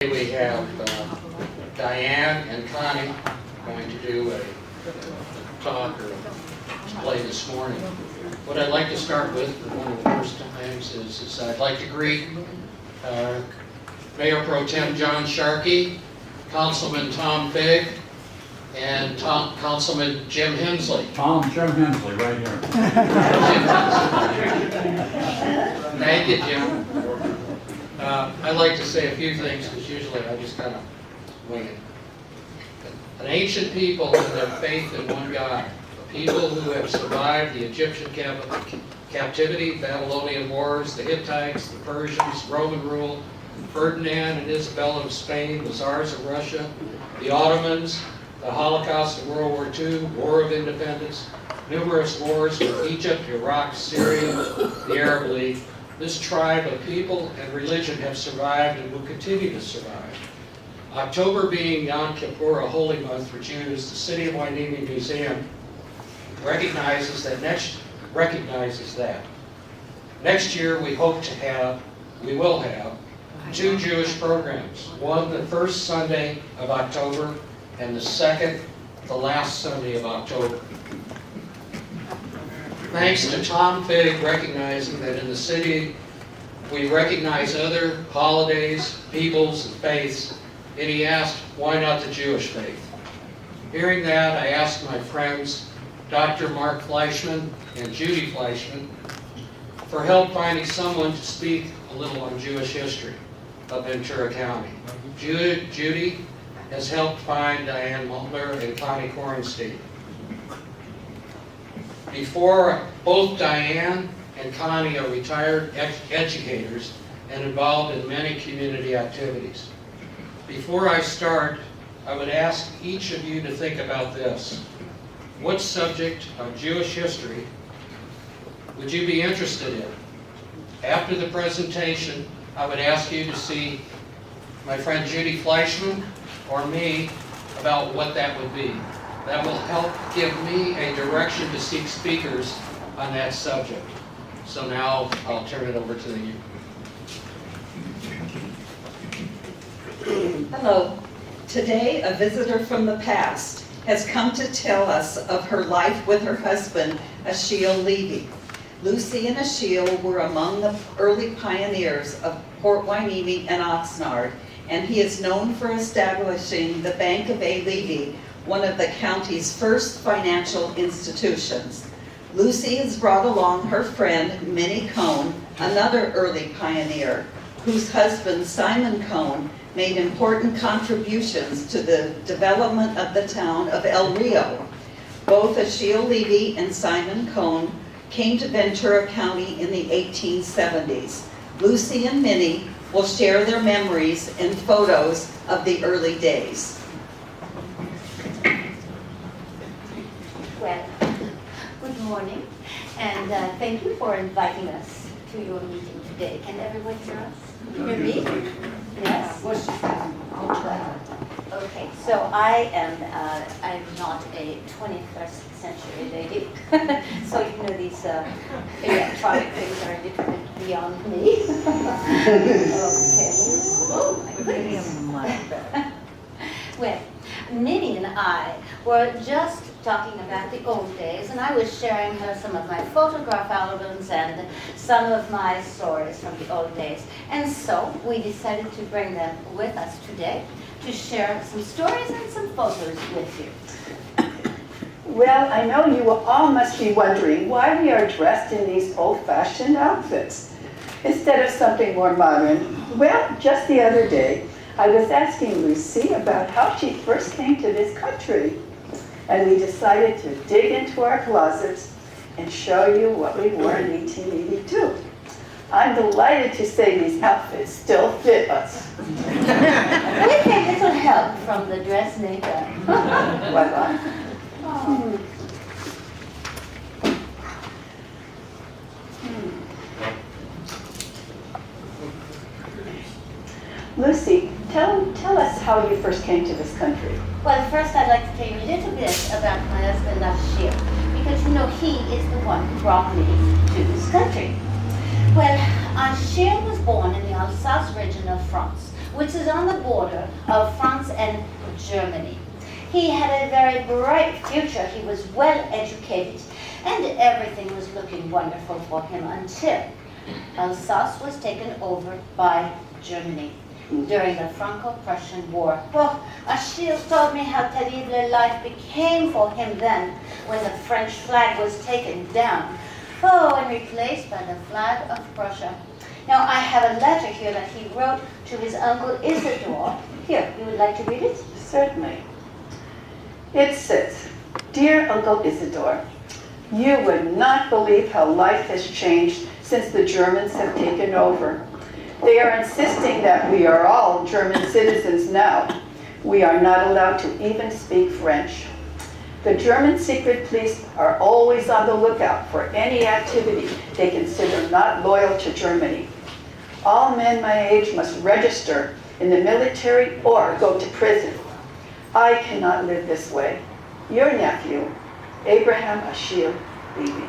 We have Diane and Connie going to do a talk or a play this morning. What I'd like to start with, for one of the first times, is I'd like to greet Mayor Pro Tem John Sharkey, Councilman Tom Figg, and Councilman Jim Hensley. Jim Hensley, right here. Thank you, Jim. I'd like to say a few things because usually I just kind of wing it. An ancient people in their faith in one God, a people who have survived the Egyptian captivity, Babylonian wars, the Hittites, the Persians, Roman rule, Ferdinand and Isabella of Spain, the Tsars of Russia, the Ottomans, the Holocaust of World War II, War of Independence, numerous wars with Egypt, Iraq, Syria, the Arab League. This tribe of people and religion have survived and will continue to survive. October being Yom Kippur, a holy month for Jews, the City of Hueneme Museum recognizes that. Next year we will have two Jewish programs. One the first Sunday of October and the second the last Sunday of October. Thanks to Tom Figg recognizing that in the city we recognize other holidays, peoples, and faiths, and he asked, why not the Jewish faith? Hearing that, I asked my friends, Dr. Mark Fleischman and Judy Fleischman, for help finding someone to speak a little on Jewish history of Ventura County. Judy has helped find Diane Mulder and Connie Korenstein. Before, both Diane and Connie are retired educators and involved in many community activities. Before I start, I would ask each of you to think about this. What subject of Jewish history would you be interested in? After the presentation, I would ask you to see my friend Judy Fleischman or me about what that would be. That will help give me a direction to seek speakers on that subject. So now I'll turn it over to you. Hello. Today, a visitor from the past has come to tell us of her life with her husband, Achille Levy. Lucy and Achille were among the early pioneers of Port Hueneme and Oxnard, and he is known for establishing the Bank of A. Levy, one of the county's first financial institutions. Lucy has brought along her friend, Minnie Cohn, another early pioneer, whose husband, Simon Cohn, made important contributions to the development of the town of El Rio. Both Achille Levy and Simon Cohn came to Ventura County in the 1870s. Lucy and Minnie will share their memories and photos of the early days. Well, good morning, and thank you for inviting us to your meeting today. Can everyone hear us? Hear me? Yes? I'll try. Okay, so I'm not a 21st century lady, so you know these electronic things are a little bit beyond me. Okay. Oh, my goodness. Well, Minnie and I were just talking about the old days, and I was sharing her some of my photograph albums and some of my stories from the old days. And so we decided to bring them with us today to share some stories and some photos with you. Well, I know you all must be wondering why we are dressed in these old-fashioned outfits instead of something more modern. Well, just the other day, I was asking Lucy about how she first came to this country, and we decided to dig into our closets and show you what we wore in 1882. I'm delighted to say these outfits still fit us. With a little help from the dressmaker. What? Lucy, tell us how you first came to this country. Well, first I'd like to tell you a little bit about my husband, Achille, because you know he is the one who brought me to this country. Well, Achille was born in the Alsace region of France, which is on the border of France and Germany. He had a very bright future. He was well educated, and everything was looking wonderful for him until Alsace was taken over by Germany during the Franco-Prussian War. Oh, Achille told me how terrible life became for him then when the French flag was taken down. Oh, and replaced by the flag of Prussia. Now, I have a letter here that he wrote to his uncle Isidore. Here, you would like to read it? Certainly. It says, "Dear Uncle Isidore, you would not believe how life has changed since the Germans have taken over. They are insisting that we are all German citizens now. We are not allowed to even speak French. The German secret police are always on the lookout for any activity they consider not loyal to Germany. All men my age must register in the military or go to prison. I cannot live this way. Your nephew, Abraham Achille Levy."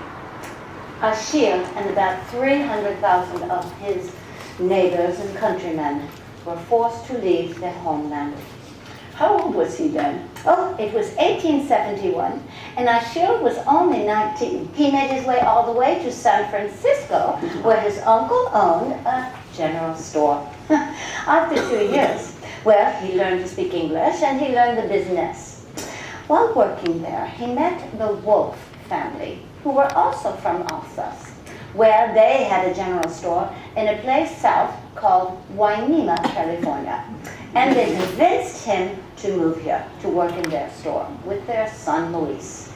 Achille and about 300,000 of his neighbors and countrymen were forced to leave their homeland. How old was he then? Oh, it was 1871, and Achille was only 19. He made his way all the way to San Francisco, where his uncle owned a general store. After 2 years, well, he learned to speak English and he learned the business. While working there, he met the Wolf family, who were also from Alsace, where they had a general store in a place south called Hueneme, California. And they convinced him to move here to work in their store with their son Luis.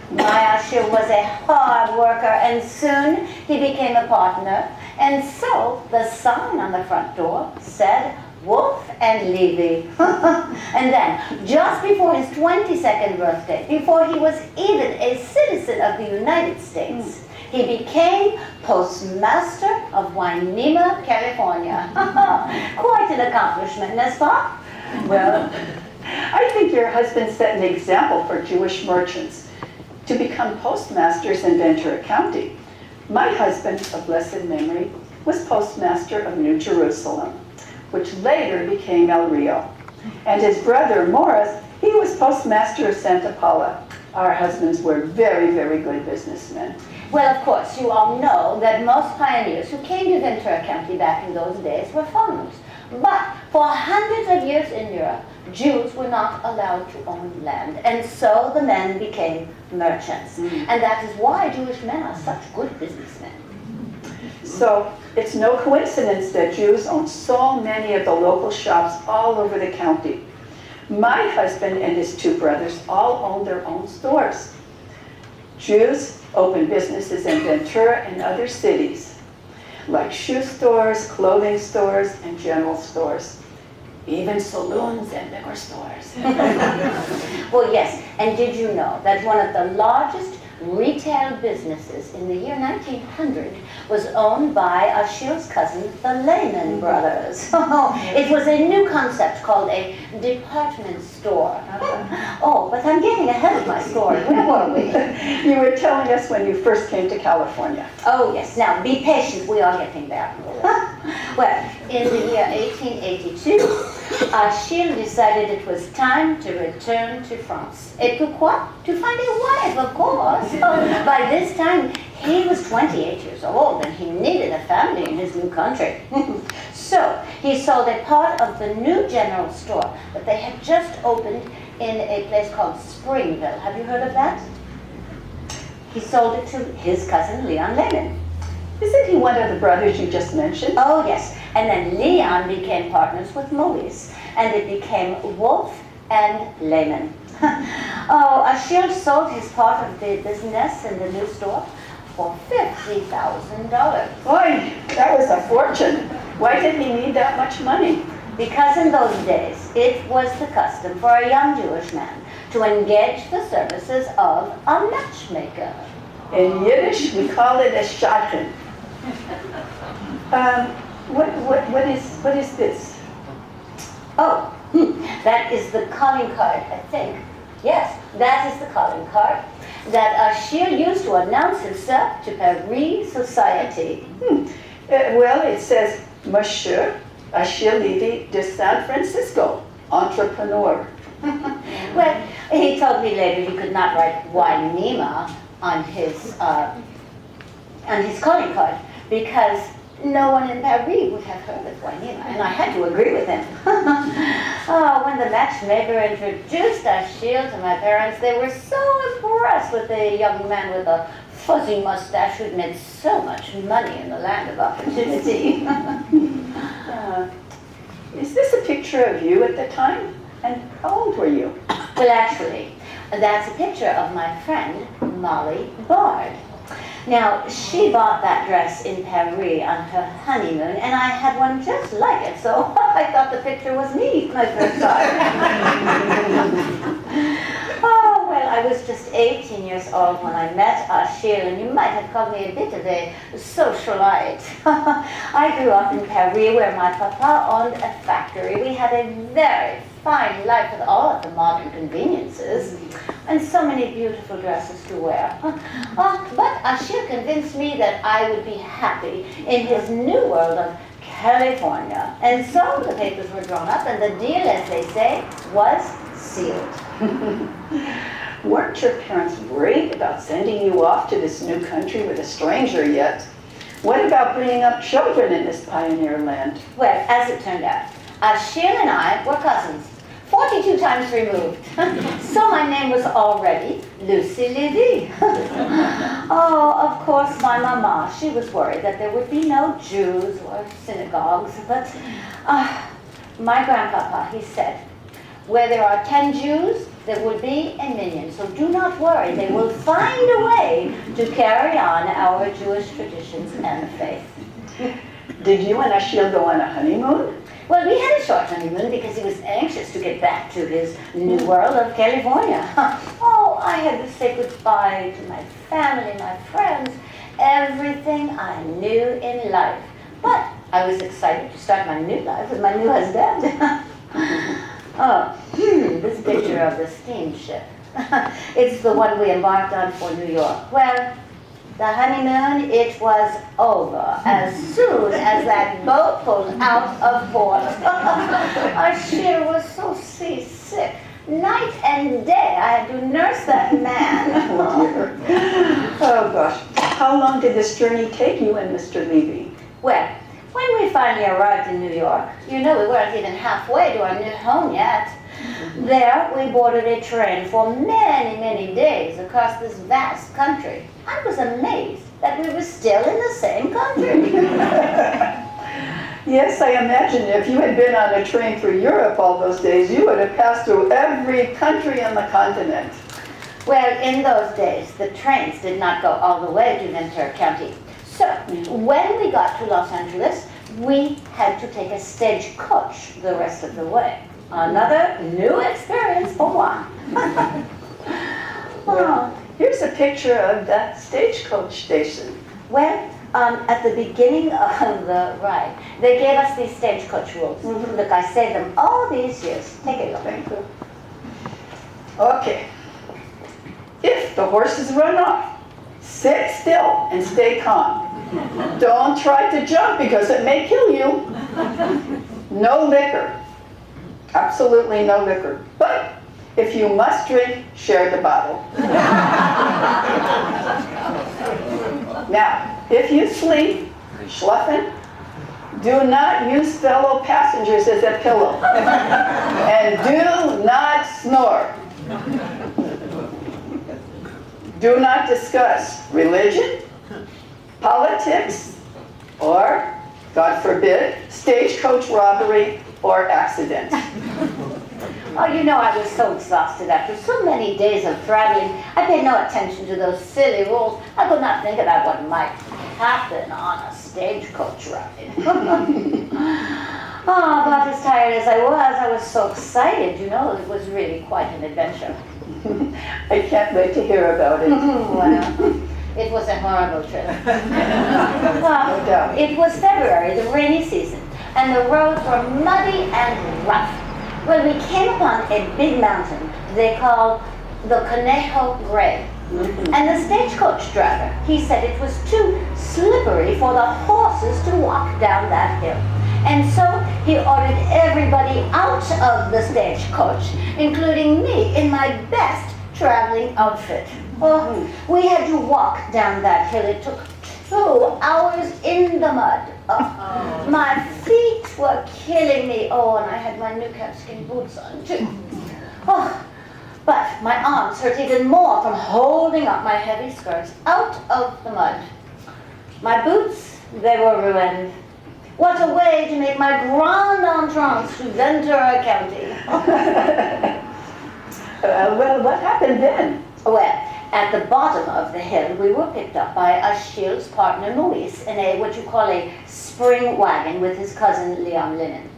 My Achille was a hard worker, and soon he became a partner. And so the sign on the front door said Wolf and Levy. And then, just before his 22nd birthday, before he was even a citizen of the United States, he became postmaster of Hueneme, California. Quite an accomplishment, n'est-ce pas? Well, I think your husband set an example for Jewish merchants to become postmasters in Ventura County. My husband, of blessed memory, was postmaster of New Jerusalem, which later became El Rio. And his brother, Morris, he was postmaster of Santa Paula. Our husbands were very, very good businessmen. Well, of course, you all know that most pioneers who came to Ventura County back in those days were farmers. But for hundreds of years in Europe, Jews were not allowed to own land. And so the men became merchants. And that is why Jewish men are such good businessmen. So it's no coincidence that Jews own so many of the local shops all over the county. My husband and his two brothers all own their own stores. Jews open businesses in Ventura and other cities, like shoe stores, clothing stores, and general stores. Even saloons and liquor stores. Well, yes, and did you know that one of the largest retail businesses in the year 1900 was owned by Achille's cousin, the Lehman brothers. It was a new concept called a department store. Oh, but I'm getting ahead of my story. Where were we? You were telling us when you first came to California. Oh, yes. Now, be patient. We are getting there. Well, in the year 1882, Achille decided it was time to return to France. Et pourquoi? To find a wife, of course. Oh, by this time, he was 28 years old and he needed a family in his new country. So he sold a part of the new general store that they had just opened in a place called Springville. Have you heard of that? He sold it to his cousin, Leon Lehman. Isn't he one of the brothers you just mentioned? Oh, yes. And then Leon became partners with Maurice, and it became Wolf and Lehman. Oh, Achille sold his part of the business in the new store for $50,000. Boy, that was a fortune. Why did he need that much money? Because in those days, it was the custom for a young Jewish man to engage the services of a matchmaker. In Yiddish, we call it a shadchan. What is this? Oh, that is the calling card, I think. Yes, that is the calling card that Achille used to announce himself to Paris society. Well, it says Monsieur Achille Levy de San Francisco, entrepreneur. Well, he told me later he could not write Hueneme on his calling card because no one in Paris would have heard of Hueneme, and I had to agree with him. Oh, when the matchmaker introduced Achille to my parents, they were so impressed with the young man with a fuzzy mustache who'd made so much money in the land of opportunity. Is this a picture of you at the time? And how old were you? Well, actually, that's a picture of my friend, Molly Bard. Now, she bought that dress in Paris on her honeymoon, and I had one just like it, so I thought the picture was me when I first saw it. Oh, well, I was just 18 years old when I met Achille, and you might have called me a bit of a socialite. I grew up in Paris, where my papa owned a factory. We had a very fine life with all of the modern conveniences and so many beautiful dresses to wear. But Achille convinced me that I would be happy in his new world of California. And so the papers were drawn up and the deal, as they say, was sealed. Weren't your parents worried about sending you off to this new country with a stranger yet? What about bringing up children in this pioneer land? Well, as it turned out, Achille and I were cousins, 42 times removed. So my name was already Lucy Levy. Oh, of course, my mama, she was worried that there would be no Jews or synagogues, but my grandpapa, he said, where there are 10 Jews, there would be a million. So do not worry, they will find a way to carry on our Jewish traditions and faith. Did you and Achille go on a honeymoon? Well, we had a short honeymoon because he was anxious to get back to his new world of California. Oh, I had to say goodbye to my family, my friends, everything I knew in life. But I was excited to start my new life with my new husband. This picture of the steamship. It's the one we embarked on for New York. Well, the honeymoon, it was over as soon as that boat pulled out of port. Achille was so seasick. Night and day, I had to nurse that man. Oh gosh. How long did this journey take you and Mr. Levy? Well, when we finally arrived in New York, you know we weren't even halfway to our new home yet. There, we boarded a train for many, many days across this vast country. I was amazed that we were still in the same country. Yes, I imagine if you had been on a train through Europe all those days, you would have passed through every country on the continent. Well, in those days, the trains did not go all the way to Ventura County. So, when we got to Los Angeles, we had to take a stagecoach the rest of the way. Another new experience for one. Well, here's a picture of that stagecoach station. Well, at the beginning of the ride, they gave us these stagecoach rules. Look, I saved them all these years. Take a look. Thank you. Okay. If the horses run off, sit still and stay calm. Don't try to jump because it may kill you. No liquor. Absolutely no liquor. But if you must drink, share the bottle. Now, if you sleep, schlafen, do not use fellow passengers as a pillow. And do not snore. Do not discuss religion, politics, or, God forbid, stagecoach robbery or accident. Oh, you know, I was so exhausted after so many days of traveling. I paid no attention to those silly rules. I could not think about what might happen on a stagecoach ride. Oh, but as tired as I was so excited. You know, it was really quite an adventure. I can't wait to hear about it. Well, it was a horrible trip. No doubt. It was February, the rainy season, and the roads were muddy and rough. Well, we came upon a big mountain they called the Conejo Grave. And the stagecoach driver, he said it was too slippery for the horses to walk down that hill. And so he ordered everybody out of the stagecoach, including me in my best traveling outfit. Oh, we had to walk down that hill. It took 2 hours in the mud. Oh, my feet were killing me. Oh, and I had my new calfskin boots on too. Oh, but my arms hurt even more from holding up my heavy skirts out of the mud. My boots, they were ruined. What a way to make my grand entrance to Ventura County. Well, what happened then? Well, at the bottom of the hill, we were picked up by Achille's partner, Maurice, in what you call a spring wagon with his cousin, Leon Lennon.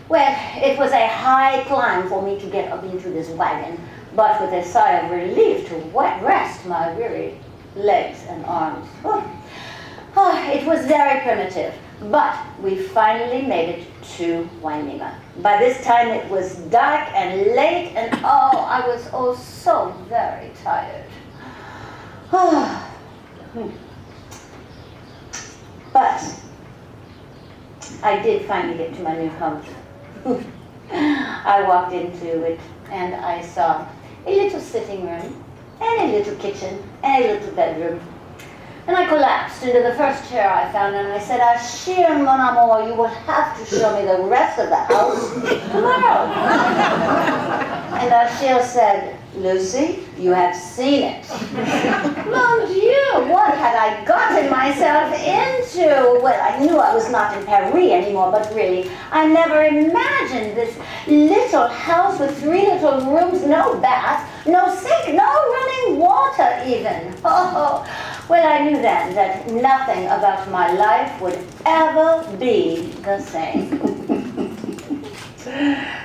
Well, it was a high climb for me to get up into this wagon, but with a sigh of relief to rest my weary legs and arms. It was very primitive, but we finally made it to Hueneme. By this time it was dark and late, and I was so very tired. But I did finally get to my new home. I walked into it and I saw a little sitting room and a little kitchen and a little bedroom. And I collapsed into the first chair I found and I said, Achille, mon amour, you will have to show me the rest of the house tomorrow. And Achille said, Lucy, you have seen it. Mon Dieu, what had I gotten myself into? Well, I knew I was not in Paris anymore, but really, I never imagined this little house with 3 little rooms, no bath, no sink, no running water even. Well, I knew then that nothing about my life would ever be the same.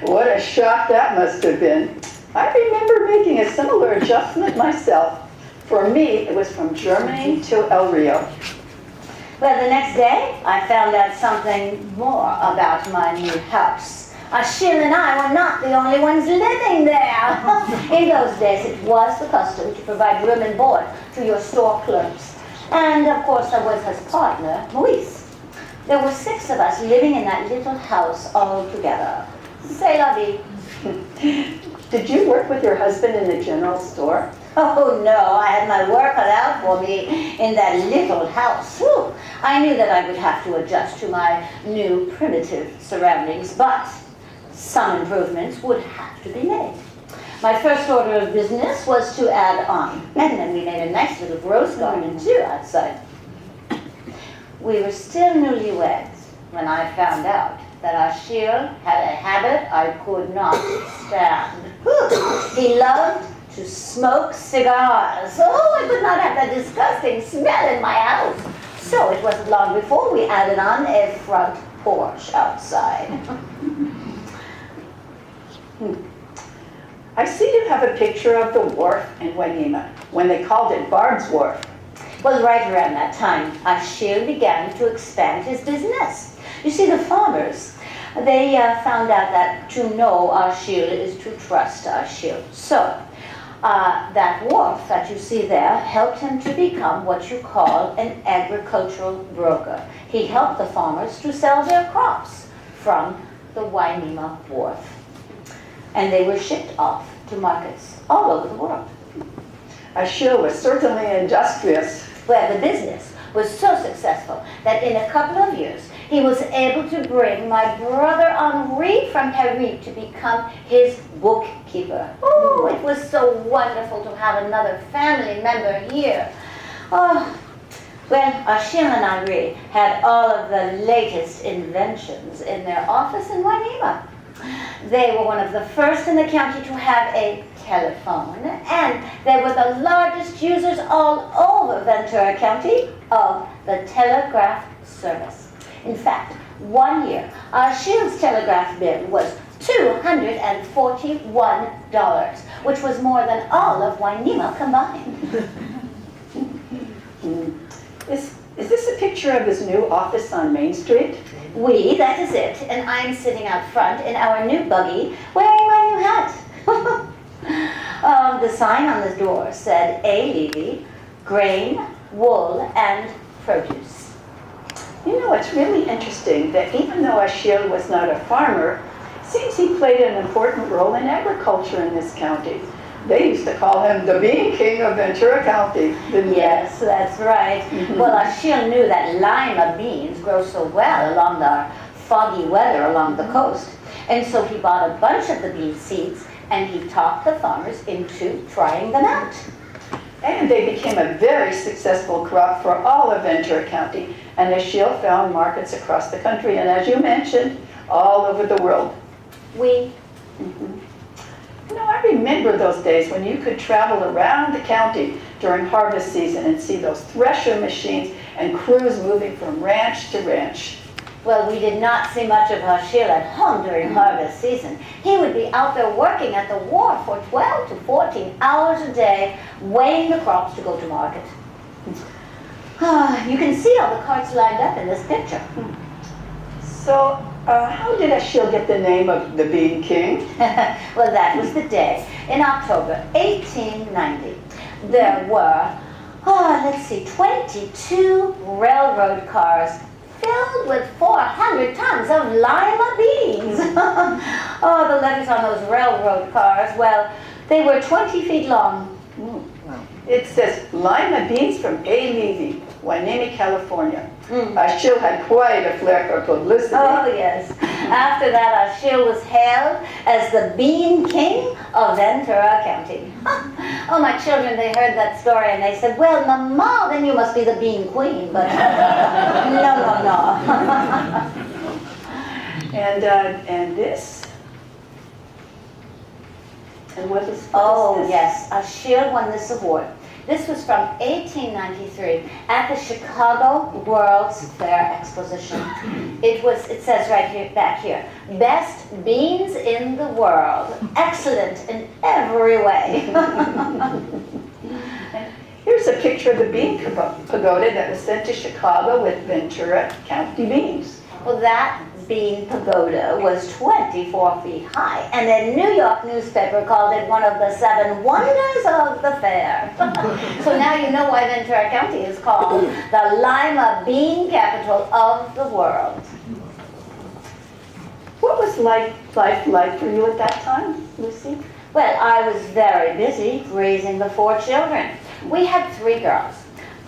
What a shock that must have been. I remember making a similar adjustment myself. For me, it was from Germany to El Rio. Well, the next day, I found out something more about my new house. Achille and I were not the only ones living there. In those days, it was the custom to provide room and board to your store clerks. And, of course, there was his partner, Maurice. There were 6 of us living in that little house all together. C'est la vie. Did you work with your husband in the general store? Oh, no, I had my work cut out for me in that little house. Whew. I knew that I would have to adjust to my new primitive surroundings, but some improvements would have to be made. My first order of business was to add on, and then we made a nice little rose garden too outside. We were still newlyweds when I found out that Achille had a habit I could not stand. He loved to smoke cigars. I could not have that disgusting smell in my house. So it wasn't long before we added on a front porch outside. I see you have a picture of the wharf in Hueneme, when they called it Bard's Wharf. Well, right around that time, Achille began to expand his business. You see, the farmers, they found out that to know Achille is to trust Achille. So, that wharf that you see there helped him to become what you call an agricultural broker. He helped the farmers to sell their crops from the Hueneme wharf. And they were shipped off to markets all over the world. Achille was certainly industrious. Well, the business was so successful that in a couple of years, he was able to bring my brother Henri from Paris to become his bookkeeper. Oh, it was so wonderful to have another family member here. Well, Achille and Henri had all of the latest inventions in their office in Hueneme. They were one of the first in the county to have a telephone, and they were the largest users all over Ventura County of the telegraph service. In fact, one year, Achille's telegraph bill was $241, which was more than all of Hueneme combined. Is this a picture of his new office on Main Street? That is it, and I'm sitting out front in our new buggy wearing my new hat. The sign on the door said A. Levy, grain, wool, and produce. You know, it's really interesting that even though Achille was not a farmer, it seems he played an important role in agriculture in this county. They used to call him the Bean King of Ventura County, didn't they? Yes, that's right. Well, Achille knew that lima beans grow so well along the foggy weather along the coast. And so he bought a bunch of the bean seeds and he talked the farmers into trying them out. And they became a very successful crop for all of Ventura County. And Achille found markets across the country, and as you mentioned, all over the world. We You know, I remember those days when you could travel around the county during harvest season and see those thresher machines and crews moving from ranch to ranch. Well, we did not see much of Achille at home during harvest season. He would be out there working at the wharf for 12 to 14 hours a day, weighing the crops to go to market. You can see all the carts lined up in this picture. So, how did Achille get the name of the Bean King? Well, that was the day. In October 1890, there were, let's see, 22 railroad cars filled with 400 tons of lima beans. The letters on those railroad cars, well, they were 20 feet long. It says lima beans from A. Levy, Hueneme, California. Achille had quite a flair for publicity. Oh, yes. After that, Achille was hailed as the Bean King of Ventura County. Oh, my children, they heard that story and they said, well, Mama, then you must be the Bean Queen. But no. And this? And what is Oh, this? yes. Achille won this award. This was from 1893 at the Chicago World's Fair Exposition. It says right here, back here, best beans in the world, excellent in every way. Here's a picture of the bean pagoda that was sent to Chicago with Ventura County beans. Well, that bean pagoda was 24 feet high, and the New York newspaper called it one of the 7 wonders of the fair. So now you know why Ventura County is called the lima bean capital of the world. What was life like for you at that time, Lucy? Well, I was very busy raising the 4 children. We had 3 girls,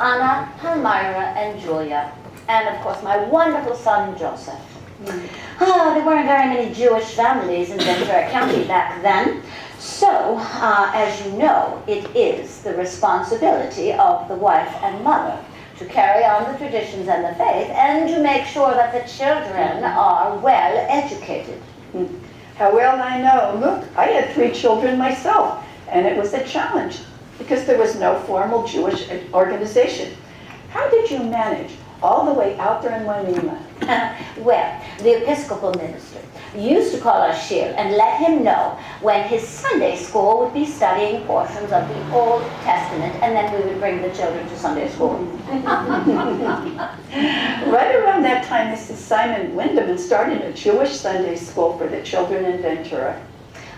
Anna, Palmyra, and Julia, and of course my wonderful son, Joseph. There weren't very many Jewish families in Ventura County back then. So, as you know, it is the responsibility of the wife and mother to carry on the traditions and the faith and to make sure that the children are well educated. How well I know. Look, I had 3 children myself, and it was a challenge because there was no formal Jewish organization. How did you manage all the way out there in Hueneme? Well, the Episcopal minister used to call Achille and let him know when his Sunday school would be studying portions of the Old Testament, and then we would bring the children to Sunday school. Right around that time, Mrs. Simon Windeman started a Jewish Sunday school for the children in Ventura.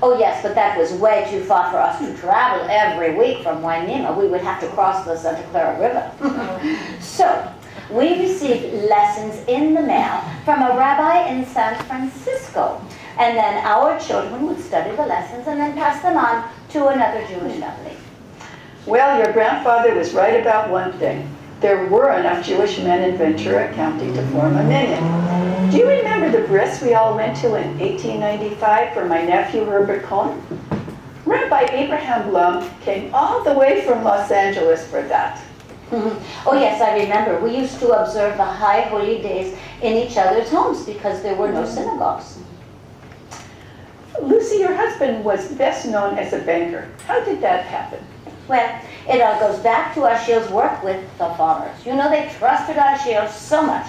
Oh yes, but that was way too far for us to travel every week from Hueneme. We would have to cross the Santa Clara River. So, we received lessons in the mail from a rabbi in San Francisco. And then our children would study the lessons and then pass them on to another Jewish family. Well, your grandfather was right about one thing. There were enough Jewish men in Ventura County to form a minyan. Do you remember the bris we all went to in 1895 for my nephew Herbert Cohn? Rabbi Abraham Blum came all the way from Los Angeles for that. Oh yes, I remember. We used to observe the high holy days in each other's homes because there were no synagogues. Lucy, your husband was best known as a banker. How did that happen? Well, it all goes back to Achille's work with the farmers. You know, they trusted Achille so much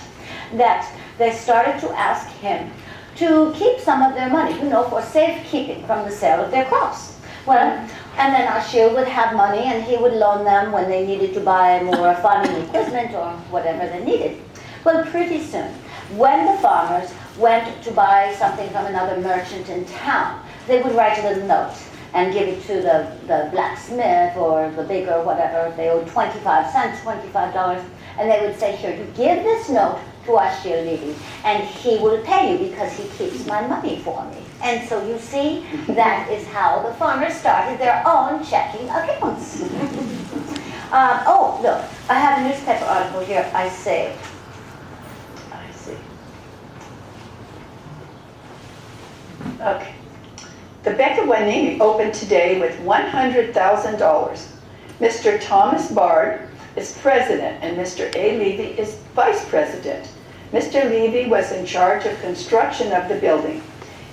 that they started to ask him to keep some of their money, you know, for safekeeping from the sale of their crops. Well, and then Achille would have money and he would loan them when they needed to buy more farming equipment or whatever they needed. Well, pretty soon, when the farmers went to buy something from another merchant in town, they would write a little note and give it to the blacksmith or the baker or whatever. If they owed 25 cents, $25, and they would say, here, you give this note to Achille Levy, and he will pay you because he keeps my money for me. And so you see, that is how the farmers started their own checking accounts. Oh, look, I have a newspaper article here I saved. I see. Okay. The Bank of Hueneme opened today with $100,000. Mr. Thomas Bard is president and Mr. A. Levy is vice president. Mr. Levy was in charge of construction of the building.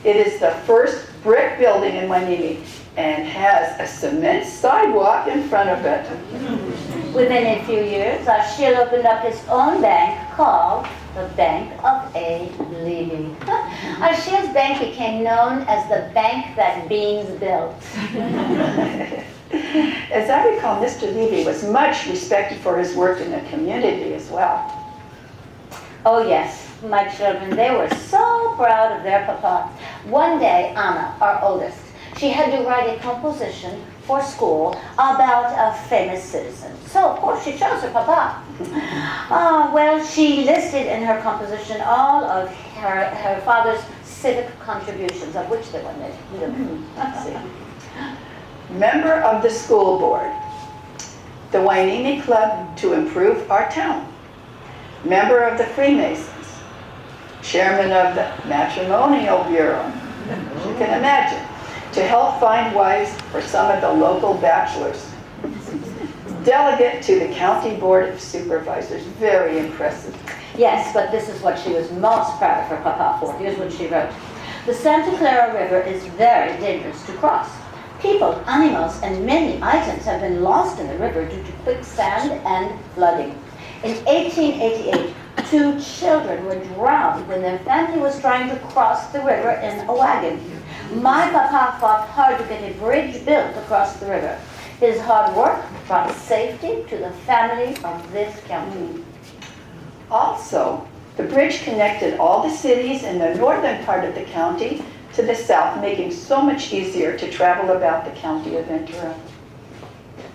It is the first brick building in Hueneme and has a cement sidewalk in front of it. Within a few years, Achille opened up his own bank called the Bank of A. Levy. Achille's bank became known as the bank that beans built. As I recall, Mr. Levy was much respected for his work in the community as well. Oh yes, my children, they were so proud of their papa. One day, Anna, our oldest, she had to write a composition for school about a famous citizen. So, of course, she chose her papa. Well, she listed in her composition all of her father's civic contributions, of which there were many. Let's see. Member of the school board, the Hueneme Club to improve our town. Member of the Freemasons, chairman of the Matrimonial Bureau, as you can imagine, to help find wives for some of the local bachelors. Delegate to the County Board of Supervisors, very impressive. Yes, but this is what she was most proud of her papa for. Here's what she wrote. The Santa Clara River is very dangerous to cross. People, animals, and many items have been lost in the river due to quicksand and flooding. In 1888, 2 children were drowned when their family was trying to cross the river in a wagon. My papa fought hard to get a bridge built across the river. His hard work brought safety to the family of this county. Also, the bridge connected all the cities in the northern part of the county to the south, making so much easier to travel about the county of Ventura.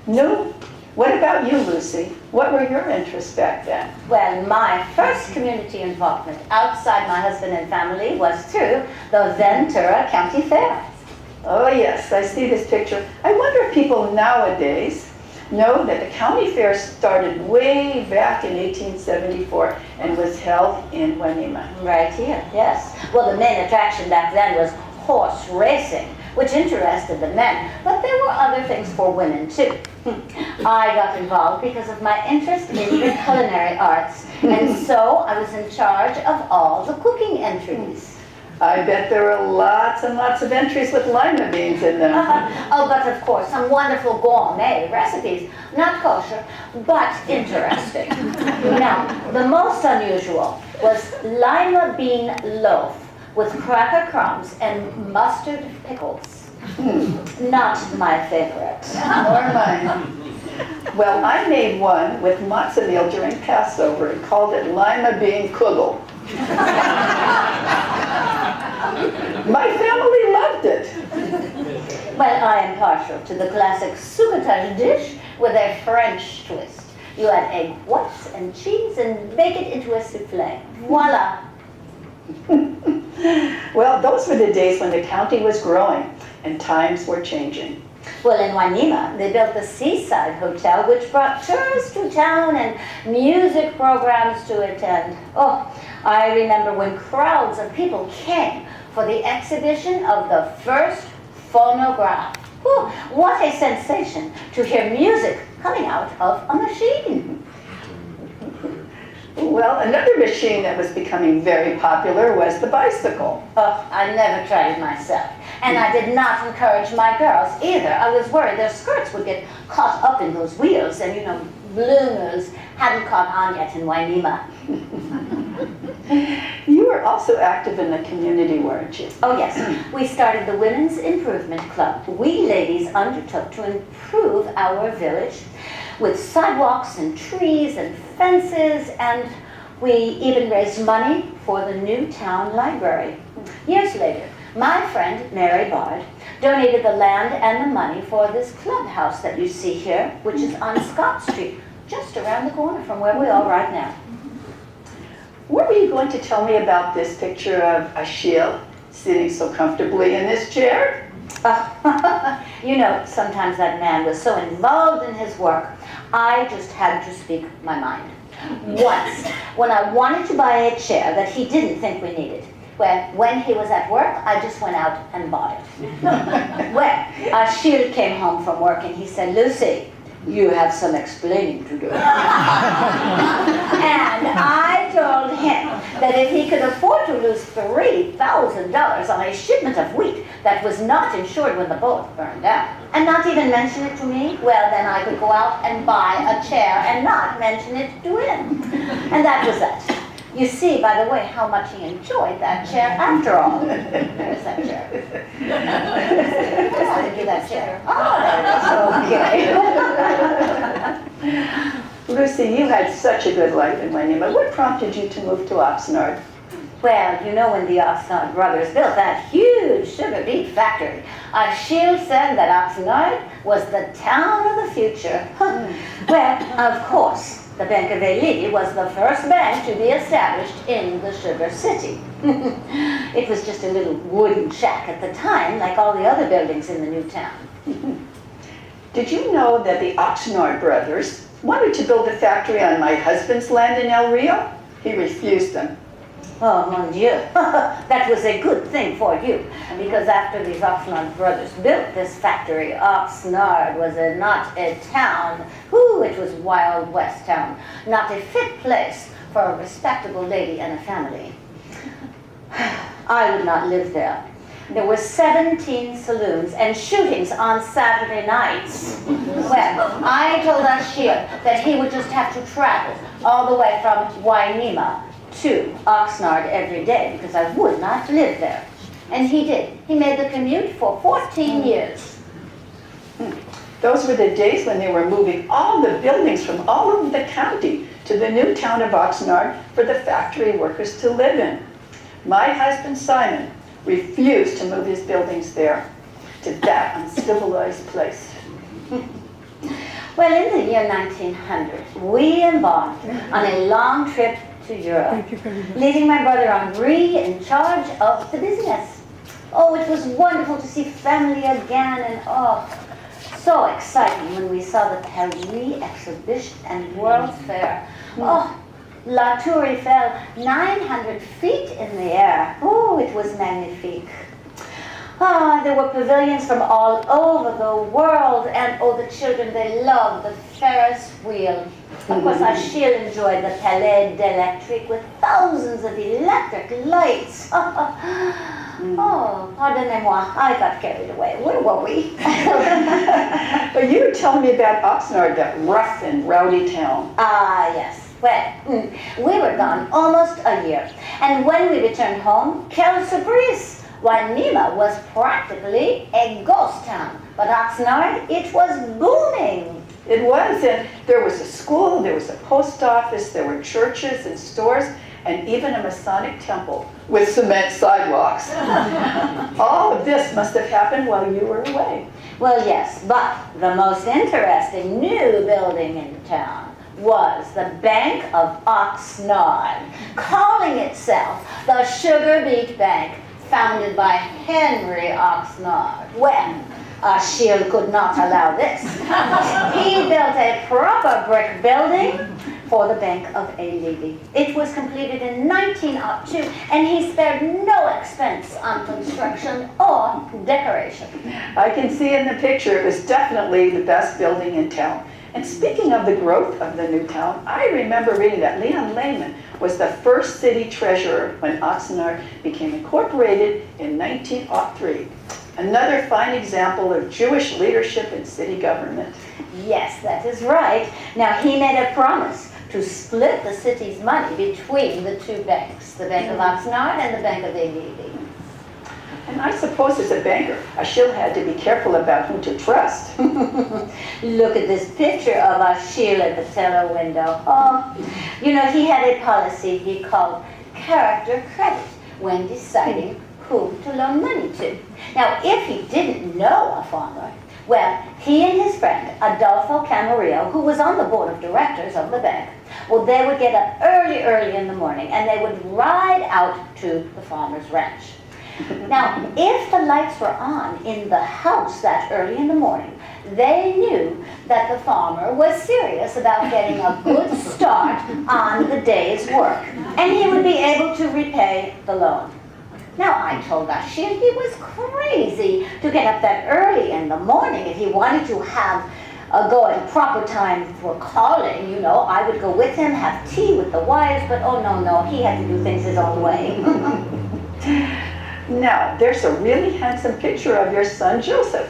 No? What about you, Lucy? What were your interests back then? Well, my first community involvement outside my husband and family was through the Ventura County Fair. Oh yes, I see this picture. I wonder if people nowadays know that the county fair started way back in 1874 and was held in Hueneme. Right here, yes. Well, the main attraction back then was horse racing, which interested the men, but there were other things for women too. I got involved because of my interest in the culinary arts, and so I was in charge of all the cooking entries. I bet there were lots and lots of entries with lima beans in them. Oh, but of course, some wonderful gourmet recipes. Not kosher, but interesting. Now, the most unusual was lima bean loaf with cracker crumbs and mustard pickles. Not my favorite. Nor mine. Well, I made one with matzah meal during Passover and called it lima bean kugel. My family loved it. Well, I am partial to the classic succotash dish with a French twist. You add egg whites and cheese and bake it into a souffle. Voila! Well, those were the days when the county was growing and times were changing. Well, in Hueneme, they built the Seaside Hotel, which brought tourists to town and music programs to attend. Oh, I remember when crowds of people came for the exhibition of the first phonograph. Whew, what a sensation to hear music coming out of a machine. Well, another machine that was becoming very popular was the bicycle. Oh, I never tried it myself. And I did not encourage my girls either. I was worried their skirts would get caught up in those wheels, and bloomers hadn't caught on yet in Hueneme. You were also active in the community, weren't you? Oh yes, we started the Women's Improvement Club. We ladies undertook to improve our village with sidewalks and trees and fences, and we even raised money for the new town library. Years later, My friend, Mary Bard, donated the land and the money for this clubhouse that you see here, which is on Scott Street, just around the corner from where we are right now. What were you going to tell me about this picture of Achille sitting so comfortably in this chair? You know, sometimes that man was so involved in his work, I just had to speak my mind. Once, when I wanted to buy a chair that he didn't think we needed, when he was at work, I just went out and bought it. Well, Achille came home from work and he said, "Lucy, you have some explaining to do." And I told him that if he could afford to lose $3,000 on a shipment of wheat that was not insured when the boat burned down, and not even mention it to me, well, then I could go out and buy a chair and not mention it to him. And that was that. You see, by the way, how much he enjoyed that chair after all. There's that chair. How did you that chair? Oh, there it is. Okay. Lucy, you had such a good life in Hueneme. What prompted you to move to Oxnard? Well, you know, when the Oxnard brothers built that huge sugar beet factory, Achille said that Oxnard was the town of the future. Well, of course, the Bank of Levy was the first bank to be established in the sugar city. It was just a little wooden shack at the time, like all the other buildings in the new town. Did you know that the Oxnard brothers wanted to build a factory on my husband's land in El Rio? He refused them. Oh, mon Dieu, that was a good thing for you, because after these Oxnard brothers built this factory, Oxnard was not a town. Ooh, it was Wild West town, not a fit place for a respectable lady and a family. I would not live there. There were 17 saloons and shootings on Saturday nights. Well, I told Achille that he would just have to travel all the way from Hueneme to Oxnard every day because I would not live there. And he did. He made the commute for 14 years. Those were the days when they were moving all the buildings from all over the county to the new town of Oxnard for the factory workers to live in. My husband, Simon, refused to move his buildings there, to that uncivilized place. Well, in the year 1900, we embarked on a long trip to Europe, leaving my brother Henri in charge of the business. Oh, it was wonderful to see family again, and oh, so exciting when we saw the Paris exhibition and World's Fair. Oh, La Tour Eiffel, 900 feet in the air. Oh, it was magnifique. Ah, there were pavilions from all over the world, and oh, the children, they loved the Ferris wheel. Of course, Achille enjoyed the Palais d'Electrique with thousands of electric lights. Oh, pardonnez-moi, I got carried away. Where were we? But you were telling me about Oxnard, that rough and rowdy town. Ah, yes. Well, we were gone almost a year. And when we returned home, quelle surprise! Hueneme was practically a ghost town. But Oxnard, it was booming. It was, and there was a school, there was a post office, there were churches and stores, and even a Masonic temple with cement sidewalks. All of this must have happened while you were away. Well, yes, but the most interesting new building in town was the Bank of Oxnard, calling itself the Sugar Beet Bank, founded by Henry Oxnard. Well, Achille could not allow this. He built a proper brick building for the Bank of Levy. It was completed in 1902, and he spared no expense on construction or decoration. I can see in the picture it was definitely the best building in town. And speaking of the growth of the new town, I remember reading that Leon Lehman was the first city treasurer when Oxnard became incorporated in 1903. Another fine example of Jewish leadership in city government. Yes, that is right. Now, he made a promise to split the city's money between the two banks, the Bank of Oxnard and the Bank of Levy. And I suppose as a banker, Achille had to be careful about who to trust. Look at this picture of Achille at the cellar window. Oh, you know, he had a policy he called character credit when deciding whom to loan money to. Now, if he didn't know a farmer, well, he and his friend, Adolfo Camarillo, who was on the board of directors of the bank, well, they would get up early in the morning, and they would ride out to the farmer's ranch. Now, if the lights were on in the house that early in the morning, they knew that the farmer was serious about getting a good start on the day's work, and he would be able to repay the loan. Now, I told Achille he was crazy to get up that early in the morning. If he wanted to have a go at a proper time for calling, you know, I would go with him, have tea with the wives, but oh no, he had to do things his own way. Now, there's a really handsome picture of your son, Joseph.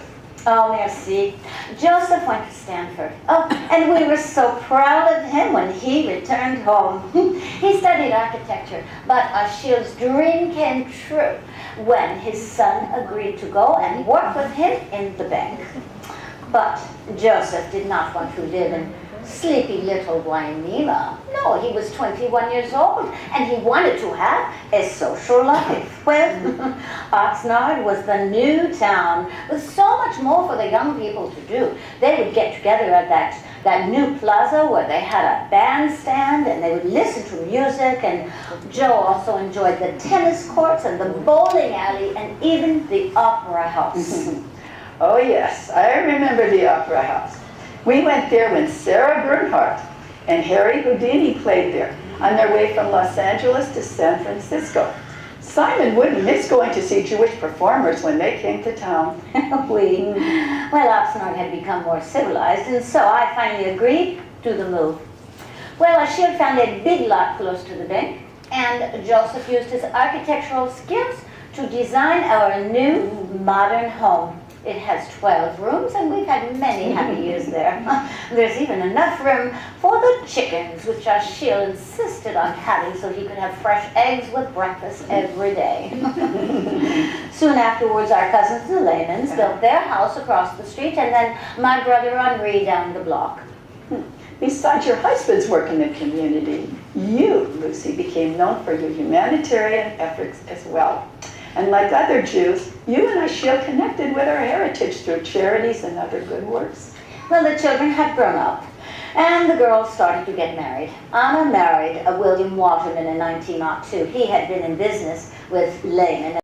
Oh, merci. Joseph went to Stanford. Oh, and we were so proud of him when he returned home. He studied architecture, but Achille's dream came true when his son agreed to go and work with him in the bank. But Joseph did not want to live in sleepy little Hueneme. No, he was 21 years old, and he wanted to have a social life. Well, Oxnard was the new town with so much more for the young people to do. They would get together at that new plaza where they had a bandstand, and they would listen to music, and Joe also enjoyed the tennis courts and the bowling alley and even the opera house. Oh yes, I remember the Opera House. We went there when Sarah Bernhardt and Harry Houdini played there on their way from Los Angeles to San Francisco. Simon wouldn't miss going to see Jewish performers when they came to town. Well, Oxnard had become more civilized, and so I finally agreed to the move. Well, Achille found a big lot close to the bank, and Joseph used his architectural skills to design our new modern home. It has 12 rooms, and we've had many happy years there. There's even enough room for the chickens, which Achille insisted on having so he could have fresh eggs with breakfast every day. Soon afterwards, our cousins, the Leymans, built their house across the street, and then my brother Henri down the block. Besides your husband's work in the community, you, Lucy, became known for your humanitarian efforts as well. And like other Jews, you and Achille connected with our heritage through charities and other good works. Well, the children had grown up, and the girls started to get married. Anna married William Waterman in 1902. He had been in business with Lehman.